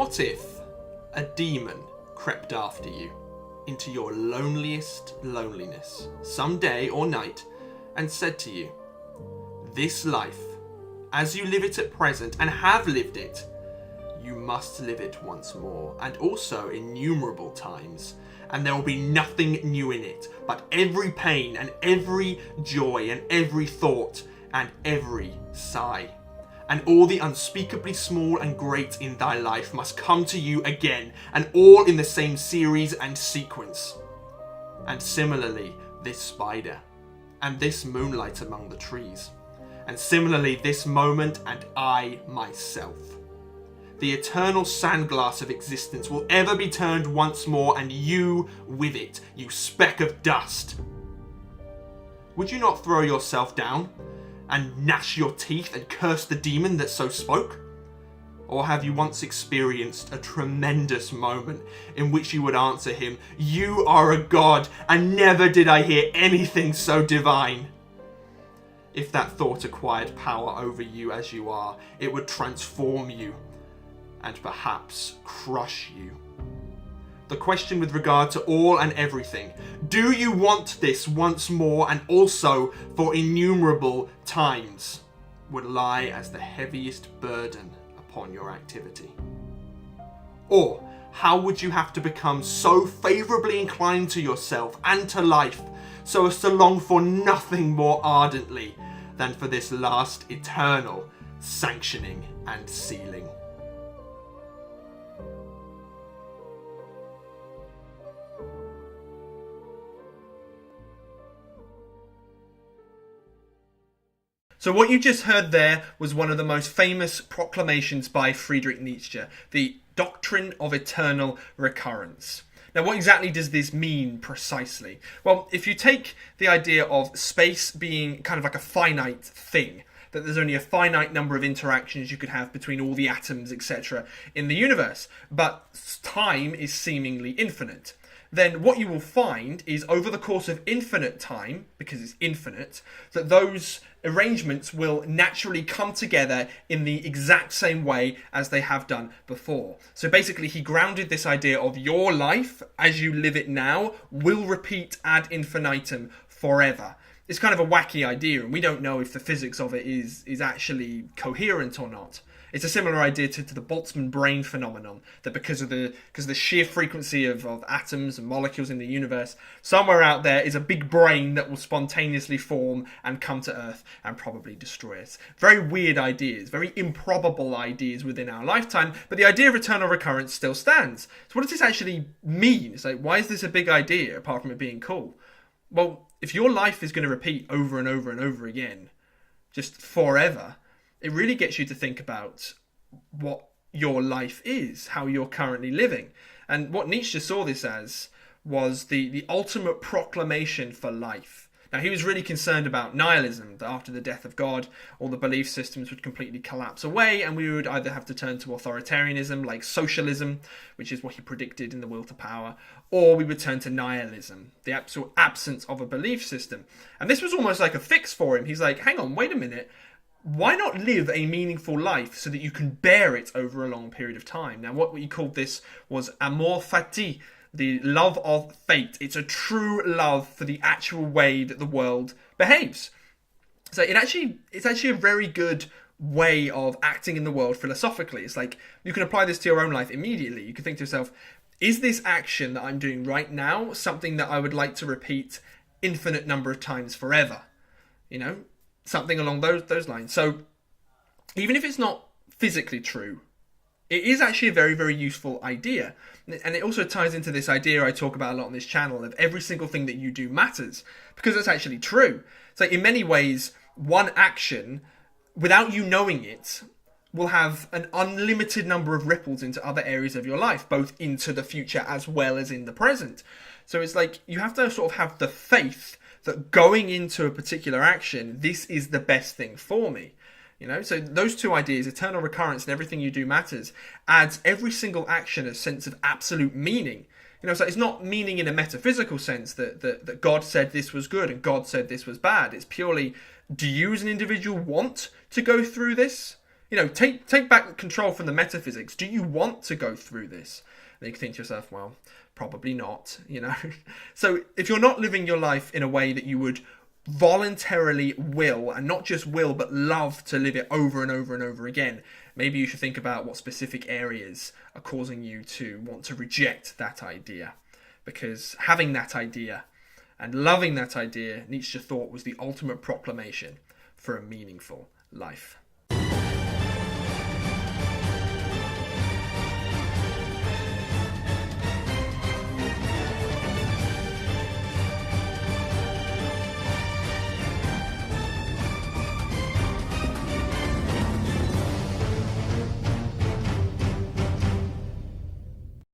What if a demon crept after you into your loneliest loneliness some day or night and said to you, "This life, as you live it at present and have lived it, you must live it once more, and also innumerable times, and there will be nothing new in it, but every pain and every joy and every thought and every sigh. And all the unspeakably small and great in thy life must come to you again, and all in the same series and sequence. And similarly, this spider, and this moonlight among the trees, and similarly this moment and I myself. The eternal sandglass of existence will ever be turned once more, and you with it, you speck of dust. Would you not throw yourself down and gnash your teeth and curse the demon that so spoke? Or have you once experienced a tremendous moment in which you would answer him, "You are a god, and never did I hear anything so divine"? If that thought acquired power over you as you are, it would transform you and perhaps crush you. The question with regard to all and everything, do you want this once more and also for innumerable times, would lie as the heaviest burden upon your activity. Or how would you have to become so favourably inclined to yourself and to life so as to long for nothing more ardently than for this last eternal sanctioning and sealing? So what you just heard there was one of the most famous proclamations by Friedrich Nietzsche, the doctrine of eternal recurrence. Now, what exactly does this mean precisely? Well, if you take the idea of space being kind of like a finite thing, that there's only a finite number of interactions you could have between all the atoms, etc., in the universe, but time is seemingly infinite, then what you will find is over the course of infinite time, because it's infinite, that those arrangements will naturally come together in the exact same way as they have done before. So basically he grounded this idea of your life as you live it now will repeat ad infinitum forever. It's kind of a wacky idea, and we don't know if the physics of it is actually coherent or not. It's a similar idea to the Boltzmann brain phenomenon, that because of the sheer frequency of atoms and molecules in the universe, somewhere out there is a big brain that will spontaneously form and come to Earth and probably destroy us. Very weird ideas, very improbable ideas within our lifetime, but the idea of eternal recurrence still stands. So what does this actually mean? It's like, why is this a big idea apart from it being cool? Well, if your life is going to repeat over and over and over again, just forever, it really gets you to think about what your life is, how you're currently living. And what Nietzsche saw this as was the ultimate proclamation for life. Now, he was really concerned about nihilism, that after the death of God, all the belief systems would completely collapse away, and we would either have to turn to authoritarianism, like socialism, which is what he predicted in The Will to Power, or we would turn to nihilism, the absolute absence of a belief system. And this was almost like a fix for him. He's like, hang on, wait a minute. Why not live a meaningful life so that you can bear it over a long period of time? Now, what he called this was amour fati, the love of fate. It's a true love for the actual way that the world behaves. So it's actually a very good way of acting in the world philosophically. It's like you can apply this to your own life immediately. You can think to yourself, is this action that I'm doing right now something that I would like to repeat infinite number of times forever? You know? Something along those lines. So even if it's not physically true, it is actually a very, very useful idea. And it also ties into this idea I talk about a lot on this channel of every single thing that you do matters, because it's actually true. So in many ways, one action, without you knowing it, will have an unlimited number of ripples into other areas of your life, both into the future as well as in the present. So it's like you have to sort of have the faith that going into a particular action, this is the best thing for me. You know, so those two ideas, eternal recurrence and everything you do matters, adds every single action a sense of absolute meaning. You know, so it's not meaning in a metaphysical sense that God said this was good and God said this was bad. It's purely, do you as an individual want to go through this? Take back control from the metaphysics. Do you want to go through this? And you can think to yourself, well, probably not. So if you're not living your life in a way that you would voluntarily will, and not just will, but love to live it over and over and over again, maybe you should think about what specific areas are causing you to want to reject that idea. Because having that idea and loving that idea, Nietzsche thought was the ultimate proclamation for a meaningful life.